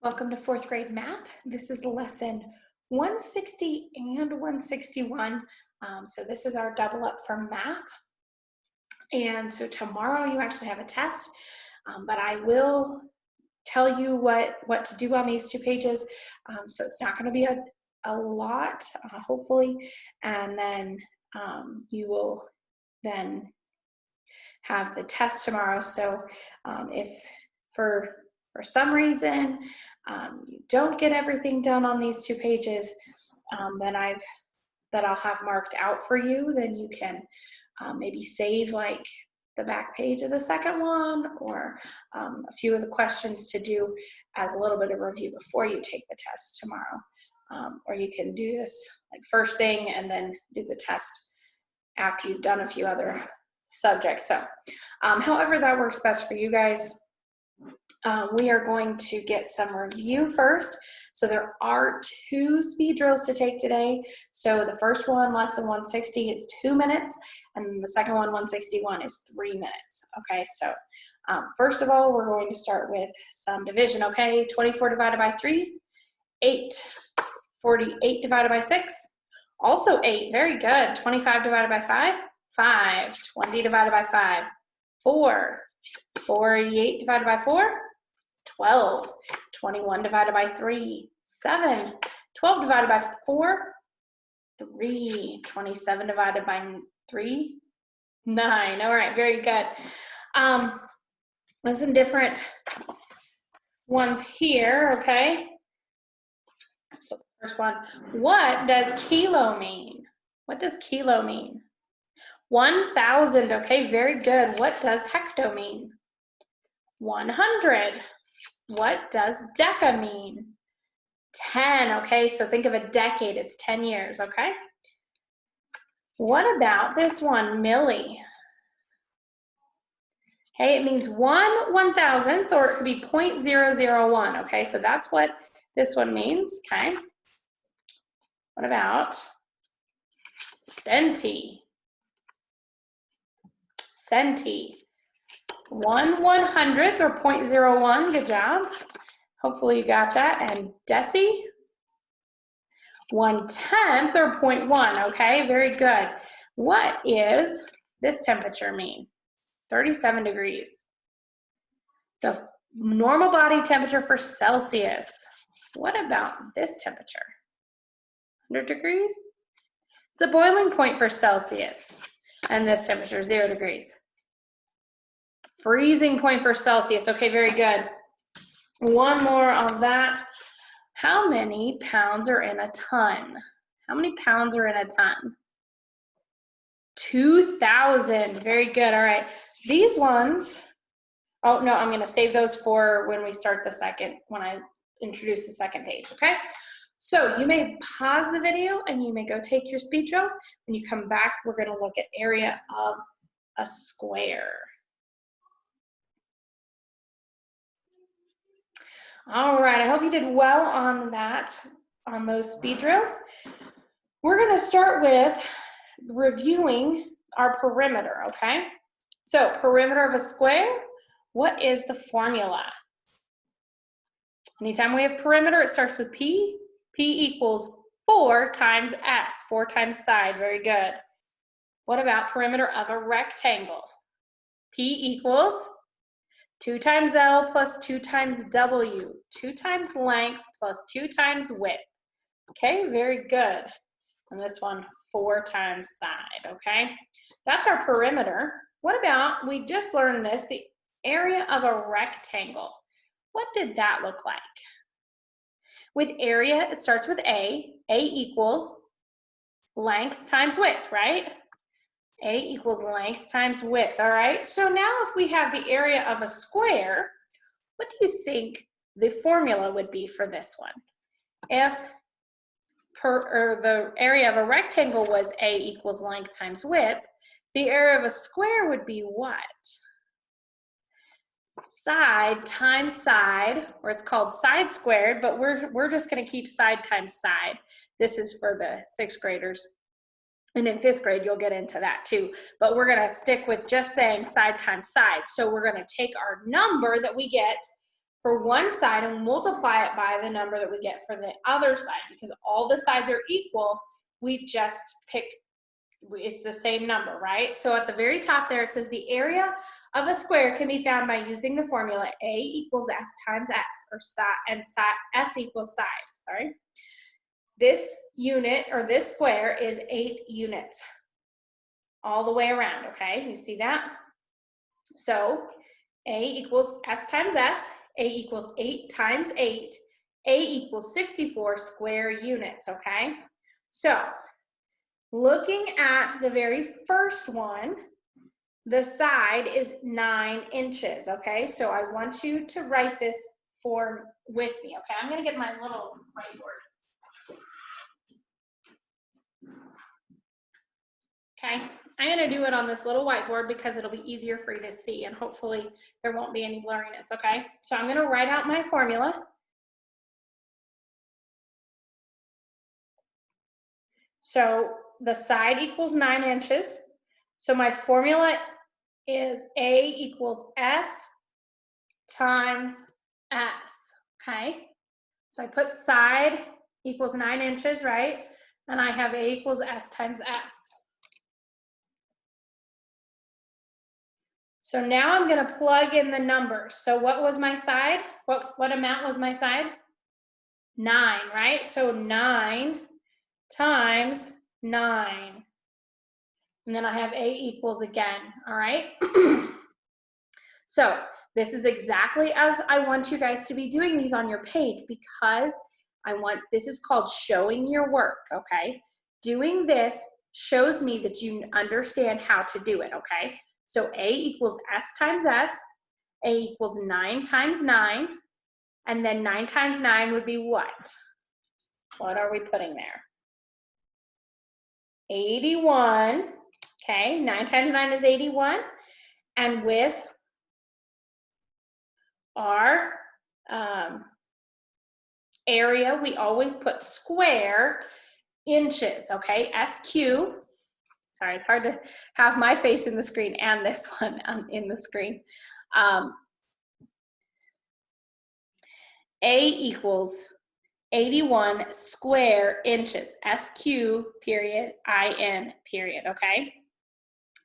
Welcome to fourth grade math. This is lesson 160 and 161. So this is our double up for math. And so tomorrow you actually have a test, but I will tell you what to do on these two pages. So it's not going to be a lot, hopefully. And then you will then have the test tomorrow. So if for some reason you don't get everything done on these two pages that I'll have marked out for you, then you can maybe save like the back page of the second one or a few of the questions to do as a little bit of review before you take the test tomorrow. Or you can do this like first thing and then do the test after you've done a few other subjects. So however that works best for you guys. We are going to get some review first. So there are two speed drills to take today. So the first one, lesson 160, is 2 minutes, and the second one, 161, is 3 minutes. Okay, so first of all, we're going to start with some division. Okay, 24 divided by 3, 8. 48 divided by 6, also 8. Very good. 25 divided by 5, 5. 20 divided by 5, 4. 48 divided by 4, 12. 21 divided by 3, 7. 12 divided by 4, 3. 27 divided by 3, 9. All right, very good. There's some different ones here, okay? So first one, what does kilo mean? What does kilo mean? 1,000, okay, very good. What does hecto mean? 100. What does deca mean? 10, okay, so think of a decade, it's 10 years, okay? What about this one, milli? Okay, it means 1/1000th, or it could be 0.001, okay, so that's what this one means, okay? What about centi? Centi. 1/100th, or 0.01, good job. Hopefully you got that. And deci, 1/10, or 0.1, okay, very good. What is this temperature mean? 37 degrees. The normal body temperature for Celsius. What about this temperature? 100 degrees? It's a boiling point for Celsius. And this temperature, 0 degrees. Freezing point for Celsius. Okay, very good. One more on that. How many pounds are in a ton? How many pounds are in a ton? 2,000. Very good. All right. These ones, oh no, I'm going to save those for when we start the second, when I introduce the second page, okay? So you may pause the video and you may go take your speed drills. When you come back, we're going to look at area of a square. All right, I hope you did well on that, on those speed drills. We're going to start with reviewing our perimeter, okay? So perimeter of a square, what is the formula? Anytime we have perimeter, it starts with P. P equals 4 times S, 4 times side, very good. What about perimeter of a rectangle? P equals 2 times L plus 2 times W, 2 times length plus 2 times width. Okay, very good. And this one, 4 times side, okay? That's our perimeter. What about, we just learned this, the area of a rectangle. What did that look like? With area, it starts with A. A equals length times width, right? A equals length times width, all right? So now if we have the area of a square, what do you think the formula would be for this one? If the area of a rectangle was A equals length times width, the area of a square would be what? Side times side, or it's called side squared, but we're just going to keep side times side. This is for the 6th graders. And in 5th grade, you'll get into that too. But we're going to stick with just saying side times side. So we're going to take our number that we get for one side and multiply it by the number that we get for the other side. Because all the sides are equal, we just pick, it's the same number, right? So at the very top there, it says the area of a square can be found by using the formula A equals S times S, or S equals side, sorry. This unit, or this square, is 8 units all the way around, okay? You see that? So A equals S times S, A equals 8 times 8, A equals 64 square units, okay? So looking at the very first one, the side is 9 inches, okay? So I want you to write this with me, okay? I'm gonna get my little whiteboard. Okay, I'm gonna do it on this little whiteboard because it'll be easier for you to see, and hopefully there won't be any blurriness, okay? So I'm gonna write out my formula. So the side equals 9 inches. So my formula is A equals S times S, okay? So I put side equals 9 inches, right? And I have A equals S times S. So now I'm gonna plug in the numbers. So what was my side? What amount was my side? 9, right? So 9 times 9. And then I have A equals again, all right? So this is exactly as I want you guys to be doing these on your page, because this is called showing your work, okay? Doing this shows me that you understand how to do it, okay? So A equals S times S, A equals 9 times 9, and then 9 times 9 would be what? What are we putting there? 81, okay? 9 times 9 is 81, and with our area, we always put square inches, okay? SQ, sorry, it's hard to have my face in the screen and this one in the screen. A equals 81 square inches, SQ period, IN period, okay?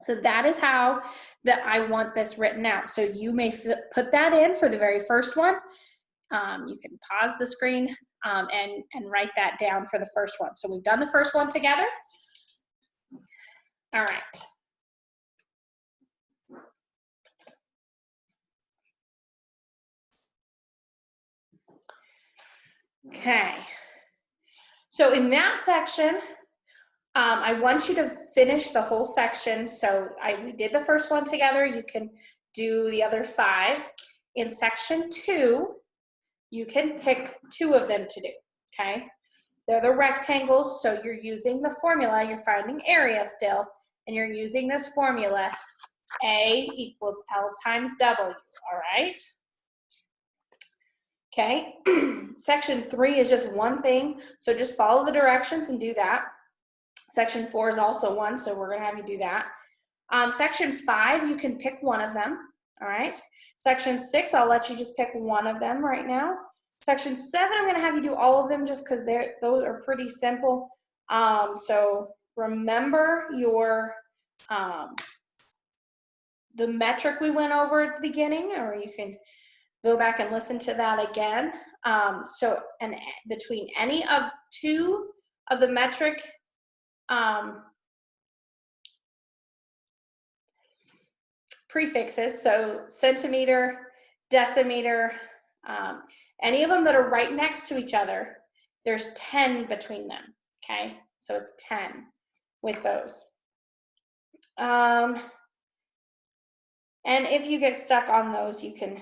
So that is how that I want this written out. So you may put that in for the very first one. You can pause the screen and write that down for the first one. So we've done the first one together. All right. Okay. So in that section, I want you to finish the whole section. So we did the first one together. You can do the other 5. In section 2, you can pick 2 of them to do, okay? They're the rectangles, so you're using the formula. You're finding area still, and you're using this formula, A equals L times W, all right? Okay, section 3 is just one thing, so just follow the directions and do that. Section 4 is also one, so we're gonna have you do that. Section 5, you can pick one of them, all right? Section 6, I'll let you just pick one of them right now. Section 7, I'm gonna have you do all of them just because those are pretty simple. So remember your, the metric we went over at the beginning, or you can go back and listen to that again. And between any of 2 of the metric prefixes, so centimeter, decimeter, any of them that are right next to each other, there's 10 between them, okay? So it's 10 with those. And if you get stuck on those, you can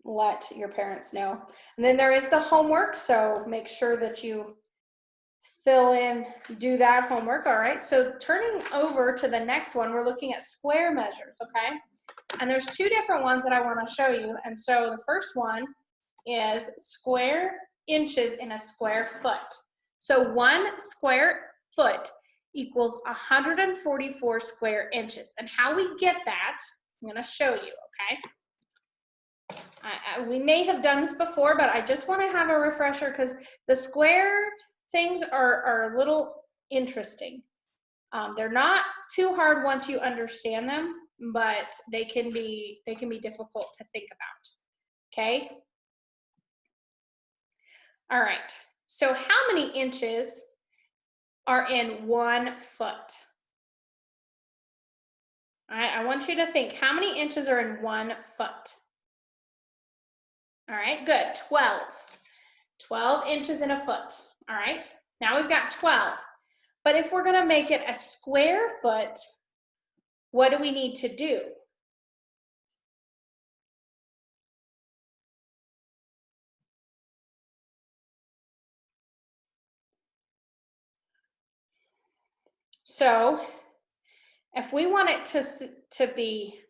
let your parents know. And then there is the homework, so make sure that you fill in, do that homework, all right? So turning over to the next one, we're looking at square measures, okay? And there's 2 different ones that I want to show you. And so the first one is square inches in a square foot. So 1 square foot equals 144 square inches. And how we get that, I'm going to show you, okay? We may have done this before, but I just want to have a refresher because the square things are a little interesting. They're not too hard once you understand them, but they can be difficult to think about. Okay. All right. So how many inches are in 1 foot? All right. I want you to think how many inches are in 1 foot. All right. Good. 12. 12 inches in a foot. All right. Now we've got 12. But if we're going to make it a square foot, what do we need to do? So if we want it to be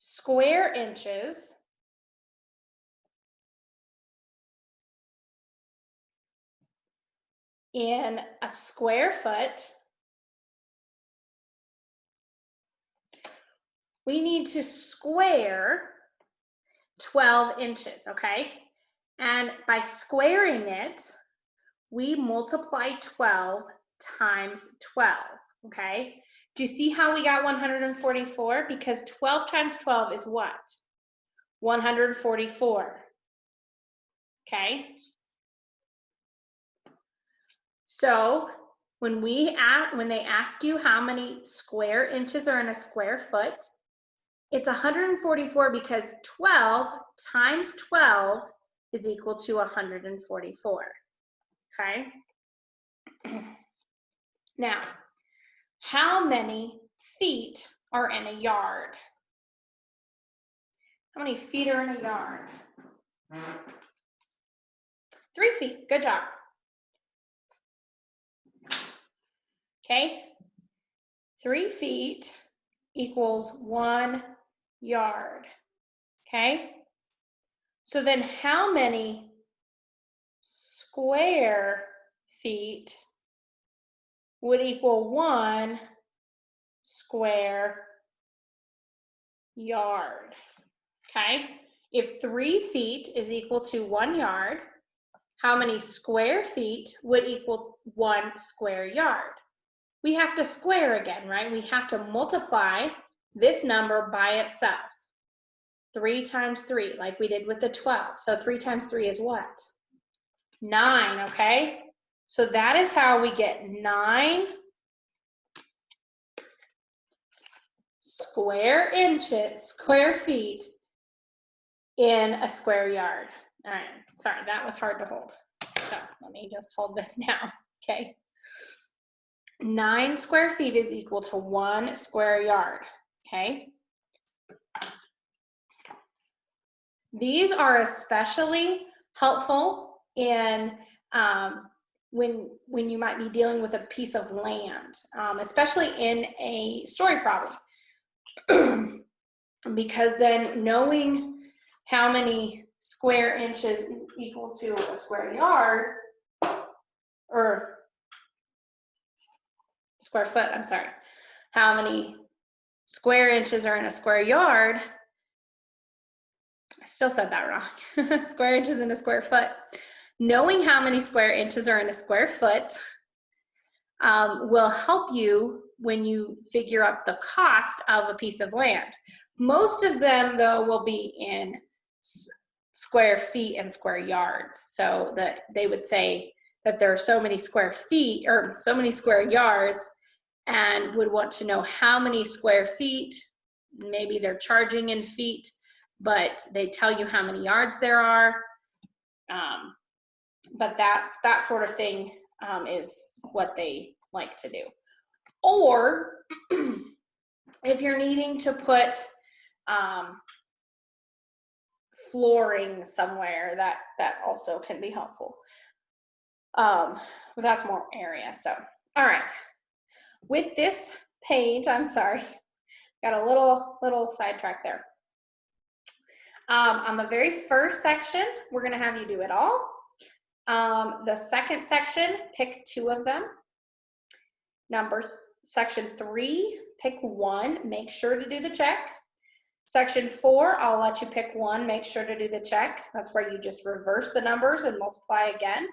square inches, in a square foot, we need to square 12 inches, okay? And by squaring it, we multiply 12 times 12, okay? Do you see how we got 144? Because 12 times 12 is what? 144, okay? So when they ask you how many square inches are in a square foot, it's 144 because 12 times 12 is equal to 144, okay? Now, how many feet are in a yard? How many feet are in a yard? 3 feet, good job. Okay, 3 feet equals 1 yard, okay? So then how many square feet would equal 1 square yard? Okay, if 3 feet is equal to 1 yard, how many square feet would equal 1 square yard? We have to square again, right? We have to multiply this number by itself. 3 times 3, like we did with the 12. So 3 times 3 is what? 9, okay? So that is how we get 9 square feet in a square yard. All right, sorry, that was hard to hold. So let me just hold this now, okay? 9 square feet is equal to 1 square yard, okay? These are especially helpful in when you might be dealing with a piece of land, especially in a story problem. Because then knowing how many square inches is equal to a square yard, or square foot, I'm sorry, how many square inches are in a square yard, I still said that wrong, square inches in a square foot. Knowing how many square inches are in a square foot will help you when you figure out the cost of a piece of land. Most of them, though, will be in square feet and square yards. So that they would say that there are so many square feet or so many square yards, and would want to know how many square feet. Maybe they're charging in feet, but they tell you how many yards there are. But that sort of thing is what they like to do. Or if you're needing to put flooring somewhere, that also can be helpful. But that's more area. So, all right. With this page, I'm sorry, got a little sidetrack there. On the very first section, we're going to have you do it all. The second section, pick 2 of them. Section 3, pick 1. Make sure to do the check. Section 4, I'll let you pick one. Make sure to do the check. That's where you just reverse the numbers and multiply again.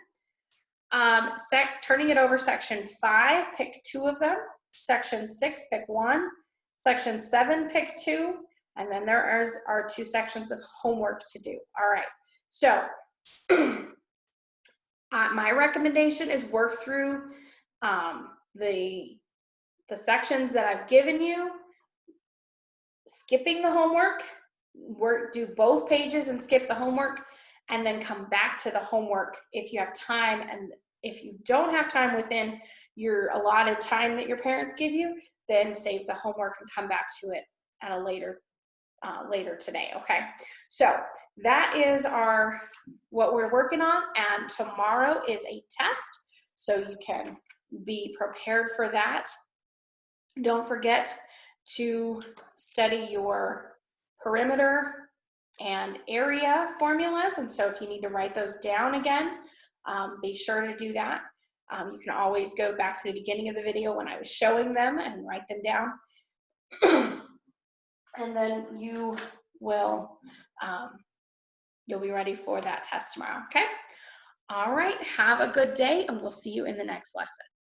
Turning it over, Section 5, pick 2 of them. Section 6, pick 1. Section 7, pick 2. And then there are 2 sections of homework to do. All right. So my recommendation is work through the sections that I've given you, skipping the homework, do both pages and skip the homework, and then come back to the homework if you have time. And if you don't have time within your allotted time that your parents give you, then save the homework and come back to it at a later today. Okay, so that is what we're working on, and tomorrow is a test, so you can be prepared for that. Don't forget to study your perimeter and area formulas, and so if you need to write those down again, be sure to do that. You can always go back to the beginning of the video when I was showing them and write them down. And then you'll be ready for that test tomorrow, okay? All right, have a good day, and we'll see you in the next lesson.